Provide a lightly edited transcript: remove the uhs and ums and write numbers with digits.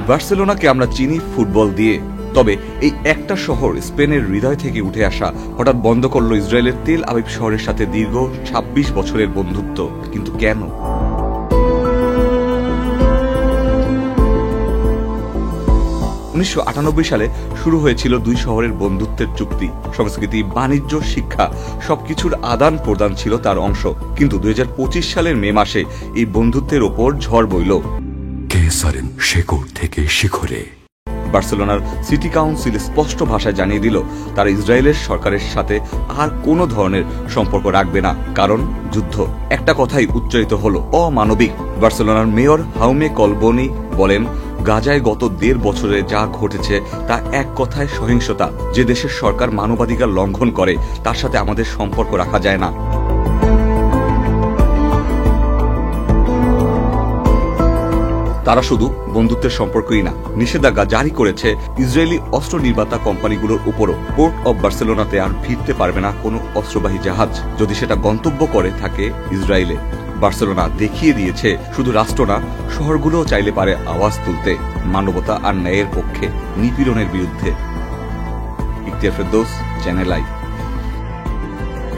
বার্সেলোনাকে আমরা চিনি ফুটবল দিয়ে, তবে এই একটা শহর স্পেনের হৃদয় থেকে উঠে আসা হঠাৎ বন্ধ করল ইসরায়েলের তেল আবিব শহরের সাথে দীর্ঘ ২৬ বছরের বন্ধুত্ব। কিন্তু কেন? ১৯৯৮ সালে শুরু হয়েছিল দুই শহরের বন্ধুত্বের চুক্তি। সংস্কৃতি, বাণিজ্য, শিক্ষা সবকিছুর আদান প্রদান ছিল তার অংশ। কিন্তু ২০২৫ সালের মে মাসে এই বন্ধুত্বের ওপর ঝড় বইল শেকড় থেকে শিখরে। বার্সেলোনার সিটি কাউন্সিল স্পষ্ট ভাষায় জানিয়ে দিল তারা ইসরায়েলের সরকারের সাথে আর কোনো ধরনের সম্পর্ক রাখবে না, কারণ যুদ্ধ। একটা কথাই উচ্চারিত হলো, অমানবিক। বার্সেলোনার মেয়র হাউমে কলবনি বলেন, গাজায় গত ১.৫ বছরে যা ঘটেছে তা এক কথায় সহিংসতা। যে দেশের সরকার মানবাধিকার লঙ্ঘন করে তার সাথে আমাদের সম্পর্ক রাখা যায় না। তারা শুধু বন্ধুত্বের সম্পর্কই না, নিষেধাজ্ঞা জারি করেছে ইসরায়েলি অস্ত্র নির্মাতা কোম্পানিগুলোর উপরও। পোর্ট অব বার্সেলোনাতে আর ভিড়তে পারবে না কোনো অস্ত্রবাহী জাহাজ, যদি সেটা গন্তব্য করে থাকে ইসরায়েলে। বার্সেলোনা দেখিয়ে দিয়েছে শুধু রাষ্ট্র না, শহরগুলোও চাইলে পারে আওয়াজ তুলতে, মানবতা আর ন্যায়ের পক্ষে, নিপীড়নের বিরুদ্ধে। Ikhtiyar Ferdous, channel I.